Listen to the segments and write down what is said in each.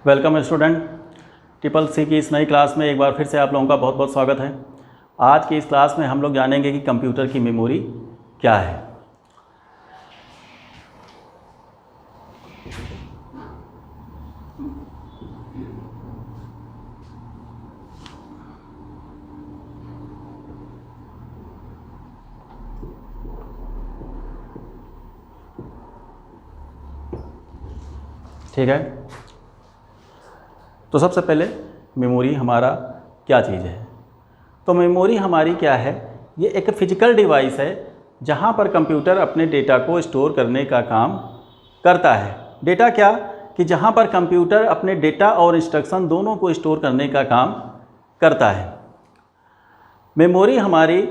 Welcome student, triple C की इस नई क्लास में एक बार फिर से आप लोगों का बहुत बहुत स्वागत है। आज की इस क्लास में हम लोग जानेंगे कि कंप्यूटर की मेमोरी क्या है। ठीक है, तो सबसे पहले मेमोरी हमारा क्या चीज़ है। तो मेमोरी हमारी क्या है, ये एक फिजिकल डिवाइस है जहाँ पर कंप्यूटर अपने डेटा को स्टोर करने का काम करता है। डेटा क्या कि जहाँ पर कंप्यूटर अपने डेटा और इंस्ट्रक्शन दोनों को स्टोर करने का काम करता है। मेमोरी हमारी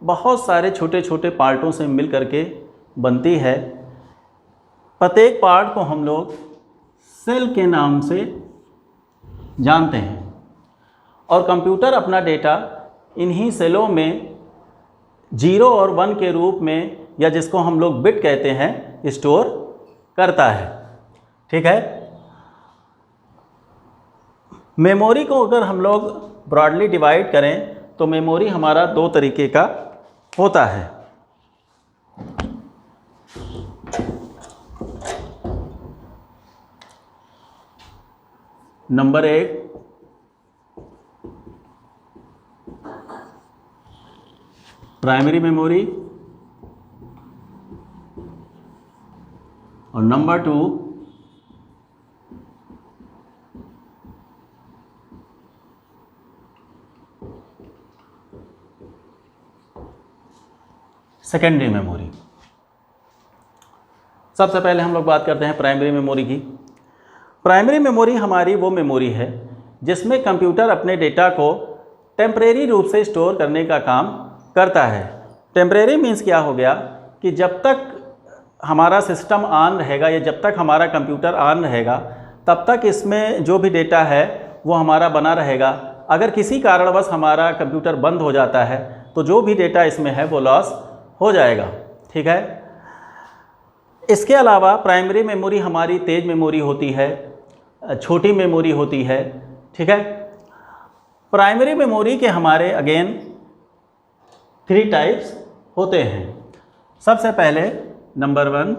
बहुत सारे छोटे छोटे पार्टों से मिल करके बनती है। प्रत्येक पार्ट को हम लोग सेल के नाम से जानते हैं और कंप्यूटर अपना डेटा इन्हीं सेलों में 0 और 1 के रूप में, या जिसको हम लोग बिट कहते हैं, स्टोर करता है। ठीक है, मेमोरी को अगर हम लोग ब्रॉडली डिवाइड करें तो मेमोरी हमारा दो तरीके का होता है। नंबर 1, प्राइमरी मेमोरी, और नंबर 2 सेकेंडरी मेमोरी। सबसे पहले हम लोग बात करते हैं प्राइमरी मेमोरी की। प्राइमरी मेमोरी हमारी वो मेमोरी है जिसमें कंप्यूटर अपने डेटा को टेम्परेरी रूप से स्टोर करने का काम करता है। टेम्परेरी मीन्स क्या हो गया कि जब तक हमारा सिस्टम ऑन रहेगा या जब तक हमारा कंप्यूटर ऑन रहेगा तब तक इसमें जो भी डेटा है वो हमारा बना रहेगा। अगर किसी कारणवश हमारा कंप्यूटर बंद हो जाता है तो जो भी डेटा इसमें है वो लॉस हो जाएगा। ठीक है, इसके अलावा प्राइमरी मेमोरी हमारी तेज मेमोरी होती है, छोटी मेमोरी होती है। ठीक है, प्राइमरी मेमोरी के हमारे अगेन 3 टाइप्स होते हैं। सबसे पहले नंबर 1,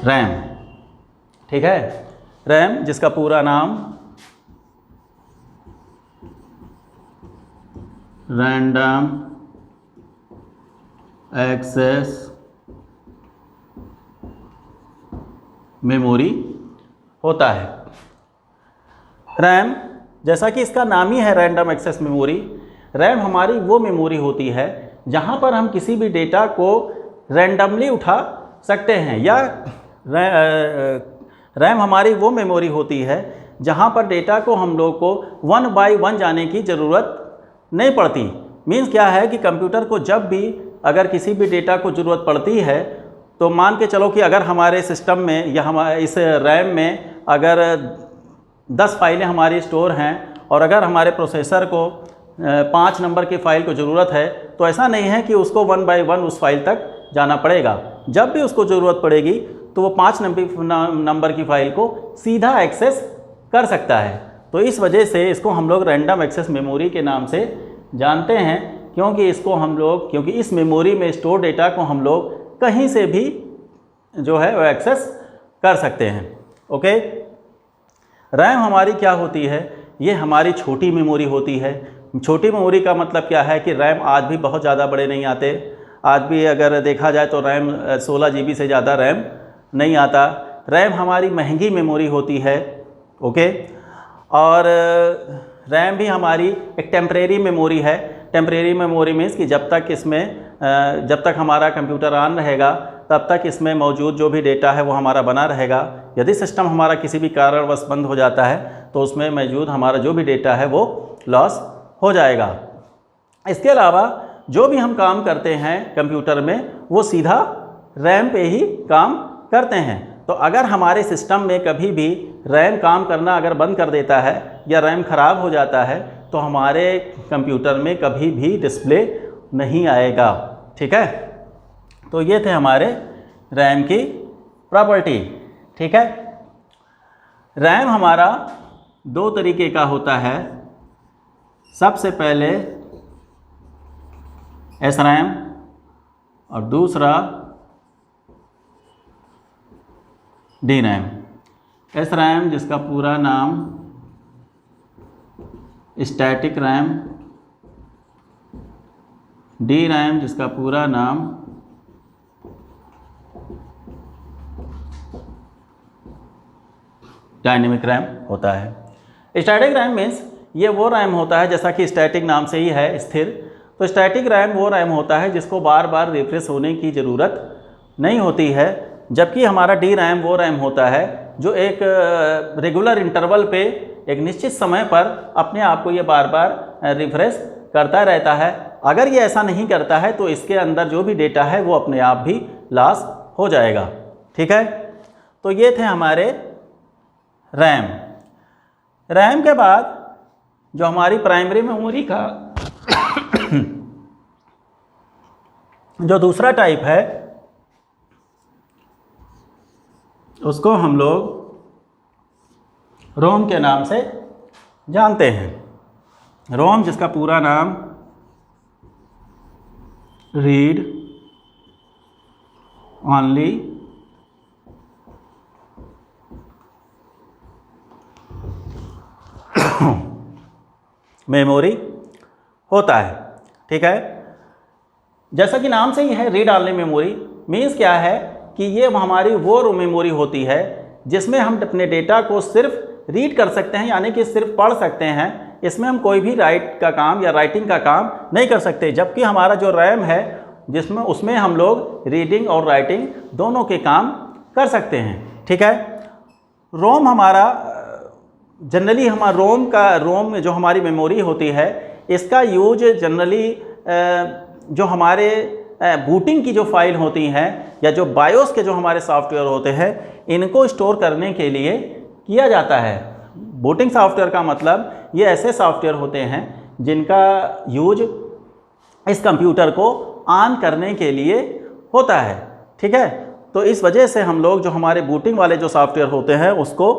रैम। ठीक है, रैम जिसका पूरा नाम रैंडम एक्सेस मेमोरी होता है। रैम, जैसा कि इसका नाम ही है रैंडम एक्सेस मेमोरी, रैम हमारी वो मेमोरी होती है जहाँ पर हम किसी भी डेटा को रैंडमली उठा सकते हैं, या रैम हमारी वो मेमोरी होती है जहाँ पर डेटा को हम लोग को 1 बाय 1 जाने की ज़रूरत नहीं पड़ती। मीन्स क्या है कि कंप्यूटर को जब भी अगर किसी भी डेटा को ज़रूरत पड़ती है तो मान के चलो कि अगर हमारे सिस्टम में या हमारे इस रैम में अगर 10 फाइलें हमारी स्टोर हैं और अगर हमारे प्रोसेसर को 5 नंबर की फ़ाइल को ज़रूरत है तो ऐसा नहीं है कि उसको 1 बाय 1 उस फाइल तक जाना पड़ेगा। जब भी उसको ज़रूरत पड़ेगी तो वो 5 नंबर की फ़ाइल को सीधा एक्सेस कर सकता है। तो इस वजह से इसको हम लोग रैंडम एक्सेस मेमोरी के नाम से जानते हैं, क्योंकि इस मेमोरी में स्टोर डेटा को हम लोग कहीं से भी जो है वो एक्सेस कर सकते हैं। ओके, रैम हमारी क्या होती है, ये हमारी छोटी मेमोरी होती है। छोटी मेमोरी का मतलब क्या है कि रैम आज भी बहुत ज़्यादा बड़े नहीं आते। आज भी अगर देखा जाए तो रैम 16 GB से ज़्यादा रैम नहीं आता। रैम हमारी महंगी मेमोरी होती है। ओके, और रैम भी हमारी एक टेम्परेरी मेमोरी है। टेम्परेरी मेमोरी मीन्स कि जब तक हमारा कंप्यूटर ऑन रहेगा तब तक इसमें मौजूद जो भी डेटा है वो हमारा बना रहेगा। यदि सिस्टम हमारा किसी भी कारणवश बंद हो जाता है तो उसमें मौजूद हमारा जो भी डेटा है वो लॉस हो जाएगा। इसके अलावा जो भी हम काम करते हैं कंप्यूटर में वो सीधा रैम पे ही काम करते हैं। तो अगर हमारे सिस्टम में कभी भी रैम काम करना अगर बंद कर देता है या रैम ख़राब हो जाता है तो हमारे कंप्यूटर में कभी भी डिस्प्ले नहीं आएगा। ठीक है, तो ये थे हमारे रैम की प्रॉपर्टी। ठीक है, रैम हमारा दो तरीके का होता है। सबसे पहले SRAM और दूसरा DRAM। SRAM जिसका पूरा नाम स्टैटिक रैम, DRAM जिसका पूरा नाम डायनेमिक रैम होता है। स्टैटिक रैम मीन्स ये वो रैम होता है, जैसा कि स्टैटिक नाम से ही है, स्थिर। तो स्टैटिक रैम वो रैम होता है जिसको बार बार रिफ्रेश होने की ज़रूरत नहीं होती है, जबकि हमारा DRAM वो रैम होता है जो एक रेगुलर इंटरवल पे एक निश्चित समय पर अपने आप को ये बार बार रिफ्रेश करता रहता है। अगर ये ऐसा नहीं करता है तो इसके अंदर जो भी डेटा है वो अपने आप भी लॉस हो जाएगा। ठीक है, तो ये थे हमारे रैम। रैम के बाद जो हमारी प्राइमरी मेमोरी का जो दूसरा टाइप है उसको हम लोग रोम के नाम से जानते हैं। रोम जिसका पूरा नाम रीड ओनली मेमोरी होता है। ठीक है, जैसा कि नाम से ही है रीड ओनली मेमोरी मीन्स क्या है कि ये हमारी वो मेमोरी होती है जिसमें हम अपने डेटा को सिर्फ रीड कर सकते हैं, यानी कि सिर्फ पढ़ सकते हैं। इसमें हम कोई भी राइट का काम या राइटिंग का काम नहीं कर सकते। जबकि हमारा जो रैम है जिसमें उसमें हम लोग रीडिंग और राइटिंग दोनों के काम कर सकते हैं। ठीक है, रोम हमारा जनरली हमारा रोम जो हमारी मेमोरी होती है इसका यूज जनरली जो हमारे बूटिंग की जो फाइल होती हैं या जो बायोस के जो हमारे सॉफ्टवेयर होते हैं इनको स्टोर करने के लिए किया जाता है। बूटिंग सॉफ्टवेयर का मतलब ये ऐसे सॉफ्टवेयर होते हैं जिनका यूज इस कंप्यूटर को ऑन करने के लिए होता है। ठीक है, तो इस वजह से हम लोग जो हमारे बूटिंग वाले जो सॉफ्टवेयर होते हैं उसको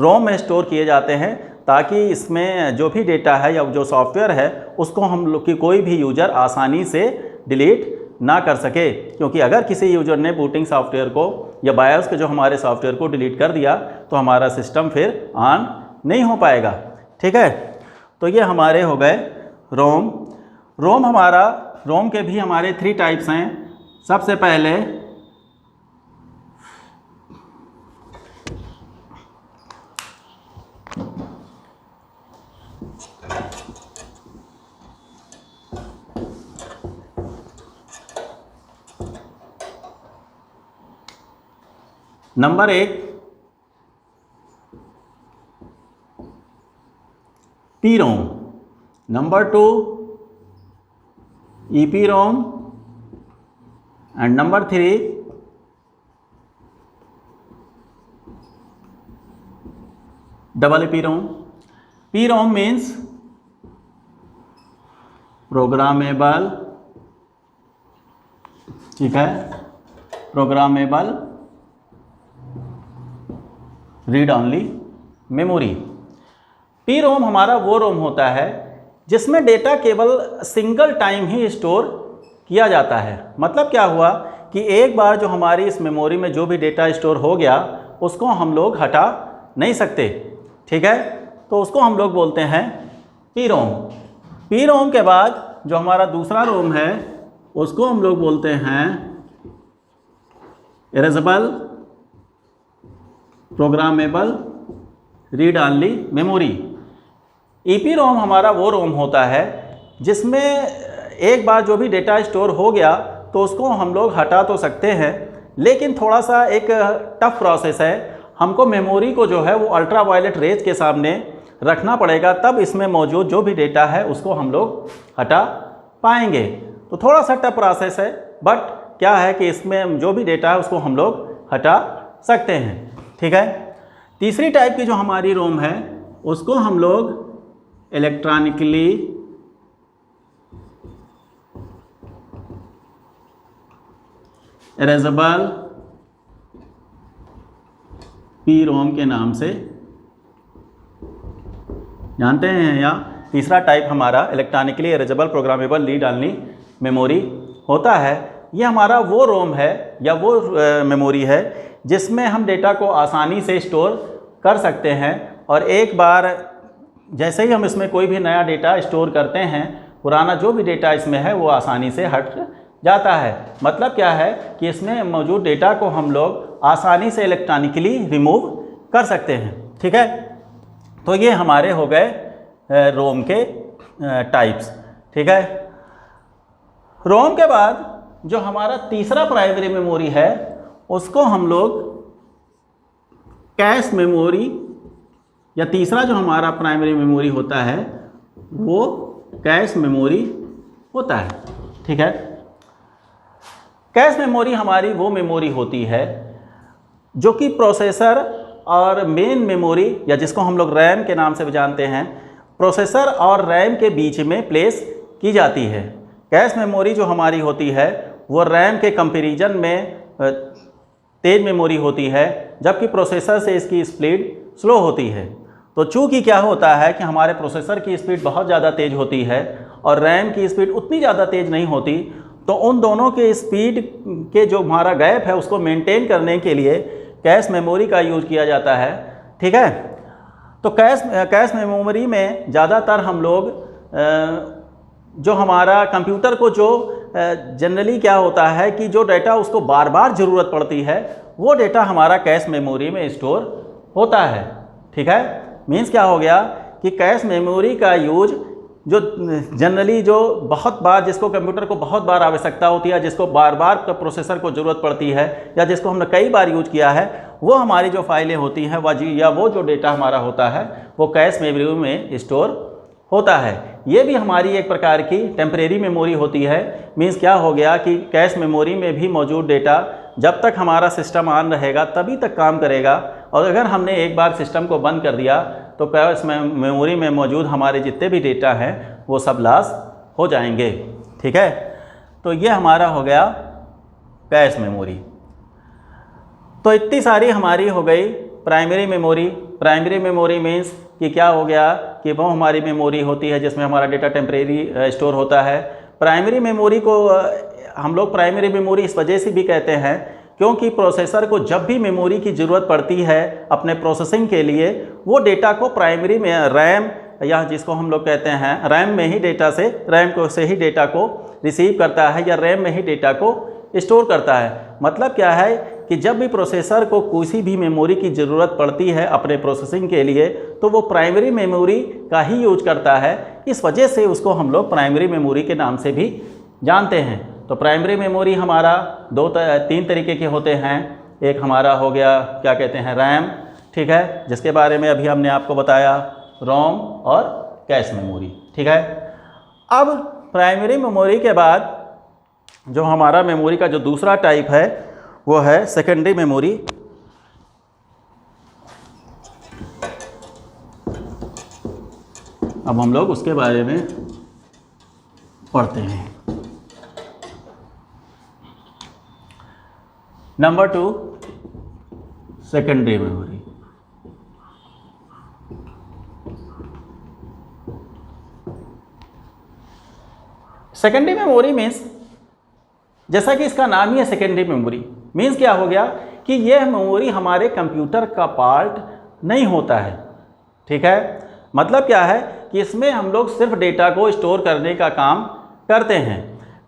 रोम में स्टोर किए जाते हैं ताकि इसमें जो भी डेटा है या जो सॉफ्टवेयर है उसको हम लोग की कोई भी यूज़र आसानी से डिलीट ना कर सके। क्योंकि अगर किसी यूज़र ने बूटिंग सॉफ्टवेयर को या बायोस के जो हमारे सॉफ्टवेयर को डिलीट कर दिया तो हमारा सिस्टम फिर ऑन नहीं हो पाएगा। ठीक है, तो ये हमारे हो गए रोम। रोम के भी हमारे 3 टाइप्स हैं। सबसे पहले number 1 PROM, number 2 EPROM and number 3 EEPROM. PROM means programmable, ठीक है, programmable read only memory. PROM हमारा वो रोम होता है जिसमें डेटा केवल सिंगल टाइम ही स्टोर किया जाता है। मतलब क्या हुआ कि एक बार जो हमारी इस मेमोरी में जो भी डेटा स्टोर हो गया उसको हम लोग हटा नहीं सकते। ठीक है, तो उसको हम लोग बोलते हैं PROM। PROM के बाद जो हमारा दूसरा रोम है उसको हम लोग बोलते हैं erasable programmable read only memory. EPROM हमारा वो रोम होता है जिसमें एक बार जो भी डेटा स्टोर हो गया तो उसको हम लोग हटा तो सकते हैं, लेकिन थोड़ा सा एक टफ प्रोसेस है। हमको मेमोरी को जो है वो अल्ट्रा वायलेट रेज के सामने रखना पड़ेगा, तब इसमें मौजूद जो भी डेटा है उसको हम लोग हटा पाएंगे। तो थोड़ा सा टफ प्रोसेस है, बट क्या है कि इसमें जो भी डेटा है उसको हम लोग हटा सकते हैं। ठीक है, तीसरी टाइप की जो हमारी रोम है उसको हम लोग इलेक्ट्रॉनिकली इरेजेबल पी रोम के नाम से जानते हैं। या तीसरा टाइप हमारा electronically erasable programmable read only memory होता है। ये हमारा वो रोम है या वो मेमोरी है जिसमें हम डेटा को आसानी से स्टोर कर सकते हैं, और एक बार जैसे ही हम इसमें कोई भी नया डेटा स्टोर करते हैं, पुराना जो भी डेटा इसमें है वो आसानी से हट जाता है। मतलब क्या है कि इसमें मौजूद डेटा को हम लोग आसानी से इलेक्ट्रॉनिकली रिमूव कर सकते हैं। ठीक है, तो ये हमारे हो गए रोम के टाइप्स। ठीक है, रोम के बाद जो हमारा तीसरा प्राइमरी मेमोरी है उसको हम लोग कैश मेमोरी, या तीसरा जो हमारा प्राइमरी मेमोरी होता है वो कैश मेमोरी होता है। ठीक है, कैश मेमोरी हमारी वो मेमोरी होती है जो कि प्रोसेसर और मेन मेमोरी, या जिसको हम लोग रैम के नाम से भी जानते हैं, प्रोसेसर और रैम के बीच में प्लेस की जाती है। कैश मेमोरी जो हमारी होती है वो रैम के कंपैरिजन में तेज़ मेमोरी होती है, जबकि प्रोसेसर से इसकी स्पीड स्लो होती है। तो चूँकि क्या होता है कि हमारे प्रोसेसर की स्पीड बहुत ज़्यादा तेज़ होती है और रैम की स्पीड उतनी ज़्यादा तेज़ नहीं होती, तो उन दोनों के स्पीड के जो हमारा गैप है उसको मेंटेन करने के लिए कैश मेमोरी का यूज़ किया जाता है। ठीक है, तो कैश मेमोरी में ज़्यादातर हम लोग जो हमारा कंप्यूटर को जो जनरली क्या होता है कि जो डेटा उसको बार बार ज़रूरत पड़ती है वो डेटा हमारा कैश मेमोरी में स्टोर होता है। ठीक है, मीन्स क्या हो गया कि कैश मेमोरी का यूज जो जनरली जो बहुत बार, जिसको कंप्यूटर को बहुत बार आवश्यकता होती है, जिसको बार बार प्रोसेसर को ज़रूरत पड़ती है, या जिसको हमने कई बार यूज किया है, वो हमारी जो फाइलें होती हैं या वो जो डेटा हमारा होता है वो कैश मेमोरी में स्टोर होता है। ये भी हमारी एक प्रकार की टेम्परेरी मेमोरी होती है। मीन्स क्या हो गया कि कैश मेमोरी में भी मौजूद डेटा जब तक हमारा सिस्टम ऑन रहेगा तभी तक काम करेगा, और अगर हमने एक बार सिस्टम को बंद कर दिया तो कैश मेमोरी में मौजूद हमारे जितने भी डेटा हैं वो सब लॉस हो जाएंगे। ठीक है, तो ये हमारा हो गया कैश मेमोरी। तो इतनी सारी हमारी हो गई primary memory. Primary memory means कि क्या हो गया कि वो हमारी मेमोरी होती है जिसमें हमारा डेटा टेम्परेरी स्टोर होता है। प्राइमरी मेमोरी को हम लोग प्राइमरी मेमोरी इस वजह से भी कहते हैं क्योंकि प्रोसेसर को जब भी मेमोरी की ज़रूरत पड़ती है अपने प्रोसेसिंग के लिए, वो डेटा को प्राइमरी में रैम, या जिसको हम लोग कहते हैं रैम में ही रैम को से ही डेटा को रिसीव करता है, या रैम में ही डेटा को स्टोर करता है। मतलब क्या है कि जब भी प्रोसेसर को किसी भी मेमोरी की ज़रूरत पड़ती है अपने प्रोसेसिंग के लिए तो वो प्राइमरी मेमोरी का ही यूज करता है। इस वजह से उसको हम लोग प्राइमरी मेमोरी के नाम से भी जानते हैं। तो प्राइमरी मेमोरी हमारा तीन तरीके के होते हैं। एक हमारा हो गया क्या कहते हैं रैम, ठीक है, जिसके बारे में अभी हमने आपको बताया, रोम और कैश मेमोरी। ठीक है, अब प्राइमरी मेमोरी के बाद जो हमारा मेमोरी का जो दूसरा टाइप है वो है सेकेंडरी मेमोरी। अब हम लोग उसके बारे में पढ़ते हैं। Number 2, secondary memory. Secondary memory means, जैसा कि इसका नाम ही है सेकेंडरी मेमोरी, मीन्स क्या हो गया कि यह मेमोरी हमारे कंप्यूटर का पार्ट नहीं होता है। ठीक है, मतलब क्या है कि इसमें हम लोग सिर्फ डेटा को स्टोर करने का काम करते हैं।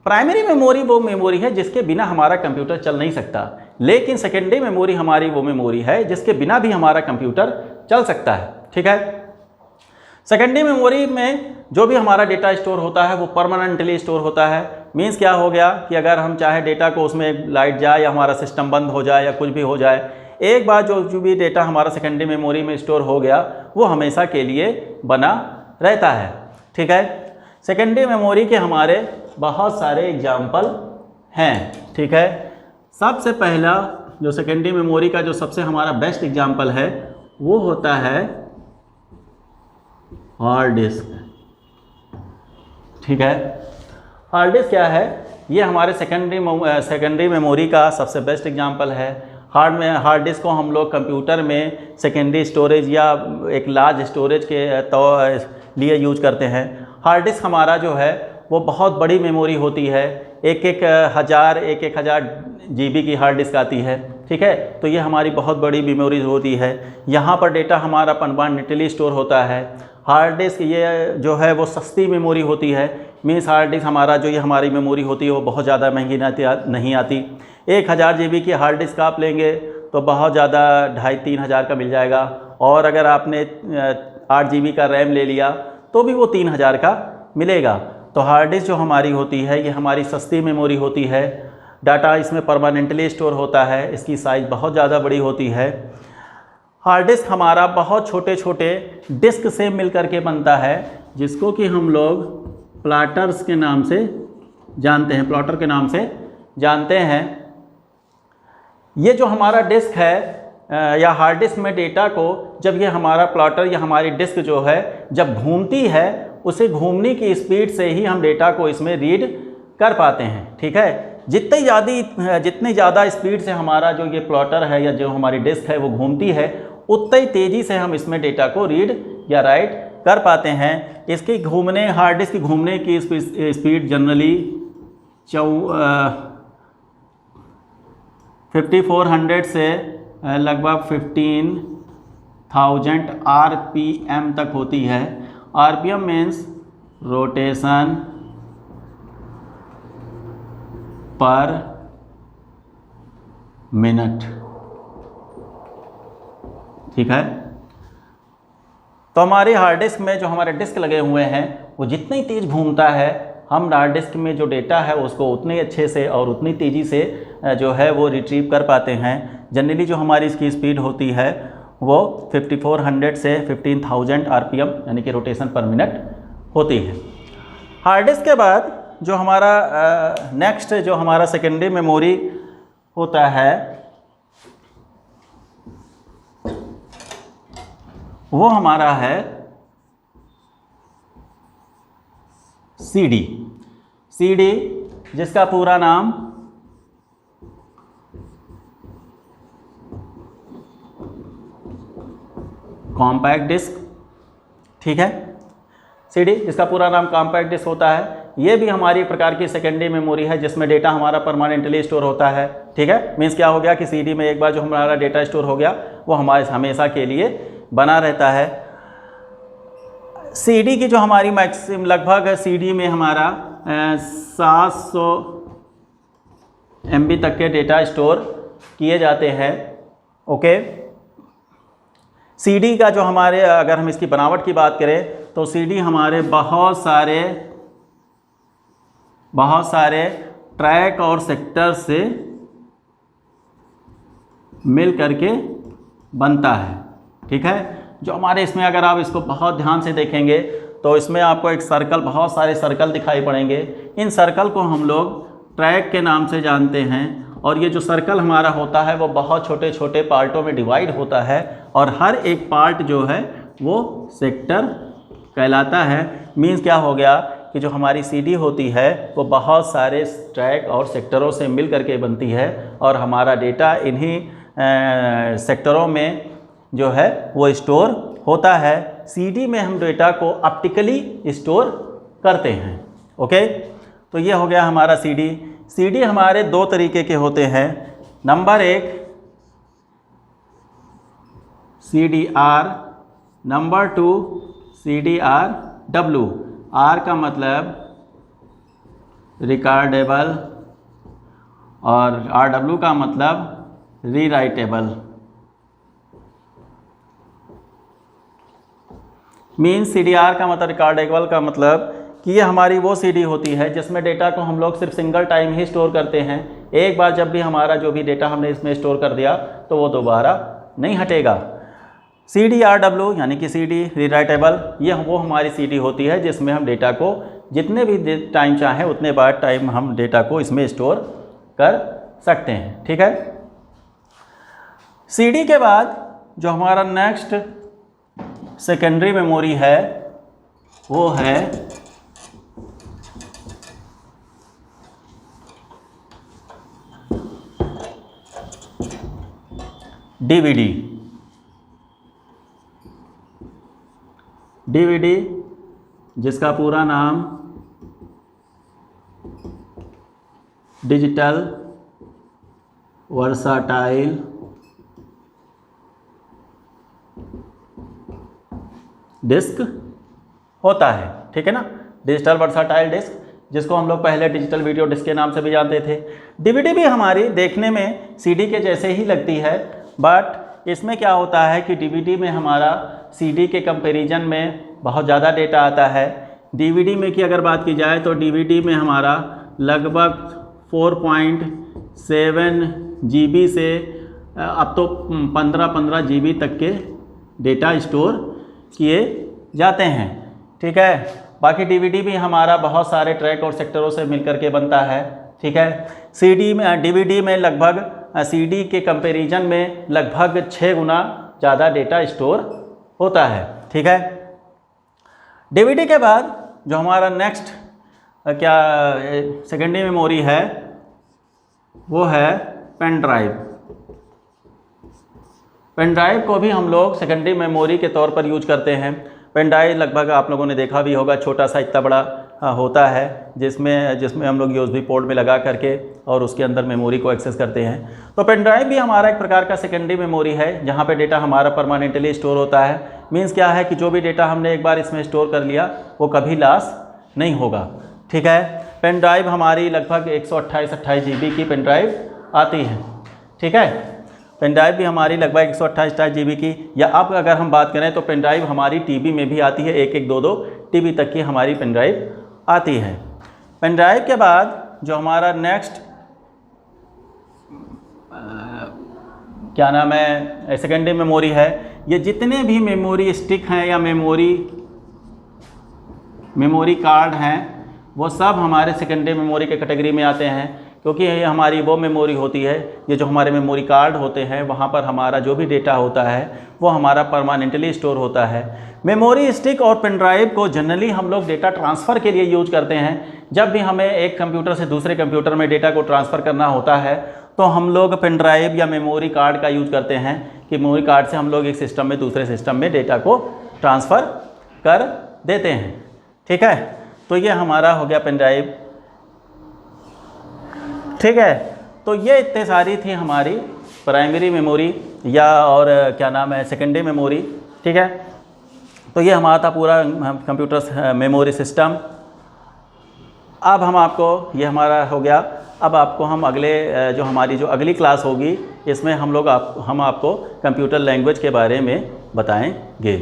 प्राइमरी मेमोरी वो मेमोरी है जिसके बिना हमारा कंप्यूटर चल नहीं सकता, लेकिन सेकेंडरी मेमोरी हमारी वो मेमोरी है जिसके बिना भी हमारा कंप्यूटर चल सकता है। ठीक है, सेकेंडरी मेमोरी में जो भी हमारा डेटा स्टोर होता है वो परमानेंटली स्टोर होता है। मीन्स क्या हो गया कि अगर हम चाहे डेटा को उसमें लाइट जाए या हमारा सिस्टम बंद हो जाए या कुछ भी हो जाए, एक बार जो भी डेटा हमारा सेकेंडरी मेमोरी में स्टोर हो गया वो हमेशा के लिए बना रहता है। ठीक है, सेकेंडरी मेमोरी के हमारे बहुत सारे एग्जाम्पल हैं। ठीक है, सबसे पहला जो सेकेंडरी मेमोरी का जो सबसे हमारा बेस्ट एग्जाम्पल है वो होता है हार्ड डिस्क। ठीक है, हार्ड डिस्क क्या है ये हमारे सेकेंडरी मेमोरी का सबसे बेस्ट एग्जांपल है। हार्ड डिस्क को हम लोग कंप्यूटर में सेकेंडरी स्टोरेज या एक लार्ज स्टोरेज के लिए यूज करते हैं। हार्ड डिस्क हमारा जो है वो बहुत बड़ी मेमोरी होती है, एक एक हज़ार GB की हार्ड डिस्क आती है, ठीक है। तो ये हमारी बहुत बड़ी मेमोरी होती है। यहाँ पर डेटा हमारा परमानेंटली स्टोर होता है। हार्ड डिस्क ये जो है वो सस्ती मेमोरी होती है, मीन्स हार्ड डिस्क हमारा जो ये हमारी मेमोरी होती है वो बहुत ज़्यादा महंगी नहीं आती। 1000 GB की हार्ड डिस्क आप लेंगे तो बहुत ज़्यादा 2500-3000 हज़ार का मिल जाएगा, और अगर आपने 8 GB का रैम ले लिया तो भी वो 3000 का मिलेगा। तो हार्ड डिस्क जो हमारी होती है ये हमारी सस्ती मेमोरी होती है, डाटा इसमें परमानेंटली स्टोर होता है, इसकी साइज़ बहुत ज़्यादा बड़ी होती है। हार्ड डिस्क हमारा बहुत छोटे छोटे डिस्क से मिल करके बनता है, जिसको कि हम लोग प्लॉटर्स के नाम से जानते हैं, प्लॉटर के नाम से जानते हैं। ये जो हमारा डिस्क है या हार्ड डिस्क में डेटा को जब ये हमारा प्लॉटर या हमारी डिस्क जो है जब घूमती है, उसे घूमने की स्पीड से ही हम डेटा को इसमें रीड कर पाते हैं, ठीक है। जितनी ज़्यादा स्पीड से हमारा जो ये प्लॉटर है या जो हमारी डिस्क है वो घूमती है, उतनी तेज़ी से हम इसमें डेटा को रीड या राइट कर पाते हैं। इसकी हार्ड डिस्क की घूमने की स्पीड जनरली 5400 से लगभग 15000 RPM तक होती है। RPM मीन्स रोटेशन पर मिनट, ठीक है। तो हमारे हार्ड डिस्क में जो हमारे डिस्क लगे हुए हैं वो जितनी तेज़ घूमता है, हम हार्ड डिस्क में जो डेटा है उसको उतने अच्छे से और उतनी तेज़ी से जो है वो रिट्रीव कर पाते हैं। जनरली जो हमारी इसकी स्पीड होती है वो 5400 से 15000 RPM यानी कि रोटेशन पर मिनट होती है। हार्ड डिस्क के बाद जो हमारा नेक्स्ट जो हमारा सेकेंडरी मेमोरी होता है वो हमारा है CD, जिसका पूरा नाम कॉम्पैक्ट डिस्क, ठीक है। CD जिसका पूरा नाम कॉम्पैक्ट डिस्क होता है। ये भी हमारी एक प्रकार की सेकेंडरी मेमोरी है जिसमें डेटा हमारा परमानेंटली स्टोर होता है, ठीक है। मीन्स क्या हो गया कि CD में एक बार जो हमारा डेटा स्टोर हो गया वो हमारे हमेशा के लिए बना रहता है। CD की जो हमारी मैक्सिमम लगभग CD में हमारा 700 MB तक के डेटा स्टोर किए जाते हैं, ओके। CD का जो हमारे अगर हम इसकी बनावट की बात करें तो CD हमारे बहुत सारे ट्रैक और सेक्टर से मिल करके बनता है, ठीक है। जो हमारे इसमें अगर आप इसको बहुत ध्यान से देखेंगे तो इसमें आपको एक सर्कल, बहुत सारे सर्कल दिखाई पड़ेंगे। इन सर्कल को हम लोग ट्रैक के नाम से जानते हैं, और ये जो सर्कल हमारा होता है वो बहुत छोटे छोटे पार्टों में डिवाइड होता है, और हर एक पार्ट जो है वो सेक्टर कहलाता है। मीन्स क्या हो गया कि जो हमारी CD होती है वो बहुत सारे ट्रैक और सेक्टरों से मिल करके बनती है, और हमारा डेटा इन्हीं सेक्टरों में जो है वो स्टोर होता है। CD में हम डेटा को ऑप्टिकली स्टोर करते हैं, ओके। तो ये हो गया हमारा CD हमारे दो तरीके के होते हैं। Number 1 CDR, number 2 CDRW। R का मतलब रिकॉर्डेबल और RW का मतलब रीराइटेबल। मीन्स CDR का मतलब रिकॉर्डेबल का मतलब कि ये हमारी वो CD होती है जिसमें डेटा को हम लोग सिर्फ सिंगल टाइम ही स्टोर करते हैं। एक बार जब भी हमारा जो भी डेटा हमने इसमें स्टोर कर दिया तो वो दोबारा नहीं हटेगा। CDRW यानी कि CD रीराइटेबल, ये वो हमारी CD होती है जिसमें हम डेटा को जितने भी टाइम चाहें उतने बार टाइम हम डेटा को इसमें स्टोर कर सकते हैं, ठीक है। CD के बाद जो हमारा नेक्स्ट सेकेंडरी मेमोरी है वो है डीवीडी। डीवीडी जिसका पूरा नाम डिजिटल वर्साटाइल डिस्क होता है, ठीक है ना। डिजिटल वर्साटाइल डिस्क, जिसको हम लोग पहले डिजिटल वीडियो डिस्क के नाम से भी जानते थे। डीवीडी भी हमारी देखने में सीडी के जैसे ही लगती है, बट इसमें क्या होता है कि डीवीडी में हमारा सीडी के कंपैरिजन में बहुत ज़्यादा डेटा आता है। डीवीडी में की अगर बात की जाए तो डीवीडी में हमारा लगभग 4.7 GB से अब तो 15 GB तक के डेटा स्टोर किए जाते हैं, ठीक है। बाकी डीवीडी भी हमारा बहुत सारे ट्रैक और सेक्टरों से मिलकर के बनता है, ठीक है। सीडी में डीवीडी में लगभग सीडी के कंपैरिजन में लगभग 6 गुना ज़्यादा डेटा स्टोर होता है, ठीक है। डीवीडी के बाद जो हमारा नेक्स्ट क्या सेकेंडरी मेमोरी है वो है पेन ड्राइव। पेन ड्राइव को भी हम लोग सेकेंडरी मेमोरी के तौर पर यूज करते हैं। पेन ड्राइव लगभग आप लोगों ने देखा भी होगा, छोटा सा इतना बड़ा होता है, जिसमें हम लोग यूएसबी पोर्ट में लगा करके और उसके अंदर मेमोरी को एक्सेस करते हैं। तो पेन ड्राइव भी हमारा एक प्रकार का सेकेंडरी मेमोरी है, जहाँ पे डेटा हमारा परमानेंटली स्टोर होता है। मीन्स क्या है कि जो भी डेटा हमने एक बार इसमें स्टोर कर लिया वो कभी लॉस नहीं होगा, ठीक है। पेन ड्राइव हमारी लगभग 128 GB की पेन ड्राइव आती है, ठीक है। पेन ड्राइव भी हमारी लगभग 128 GB की, या अब अगर हम बात करें तो पेन ड्राइव हमारी टीबी में भी आती है, 1-2 TB तक की हमारी पेन ड्राइव आती है। पेन ड्राइव के बाद जो हमारा नेक्स्ट क्या नाम है सेकेंडरी मेमोरी है, ये जितने भी मेमोरी स्टिक हैं या मेमोरी कार्ड हैं वो सब हमारे सेकेंडरी मेमोरी के कैटेगरी में आते हैं, क्योंकि ये हमारी वो मेमोरी होती है, ये जो हमारे मेमोरी कार्ड होते हैं वहाँ पर हमारा जो भी डेटा होता है वो हमारा परमानेंटली स्टोर होता है। मेमोरी स्टिक और पेन ड्राइव को जनरली हम लोग डेटा ट्रांसफ़र के लिए यूज करते हैं। जब भी हमें एक कंप्यूटर से दूसरे कंप्यूटर में डेटा को ट्रांसफ़र करना होता है तो हम लोग पेन ड्राइव या मेमोरी कार्ड का यूज करते हैं कि मेमोरी कार्ड से हम लोग एक सिस्टम में दूसरे सिस्टम में डेटा को ट्रांसफ़र कर देते हैं, ठीक है। तो ये हमारा हो गया पेन ड्राइव, ठीक है। तो ये इतने सारी थी हमारी प्राइमरी मेमोरी या और क्या नाम है सेकेंडरी मेमोरी, ठीक है। तो ये हमारा था पूरा कंप्यूटर मेमोरी सिस्टम। अब हम आपको ये हमारा हो गया, अब आपको हम अगले जो हमारी जो अगली क्लास होगी इसमें हम आपको कंप्यूटर लैंग्वेज के बारे में बताएंगे।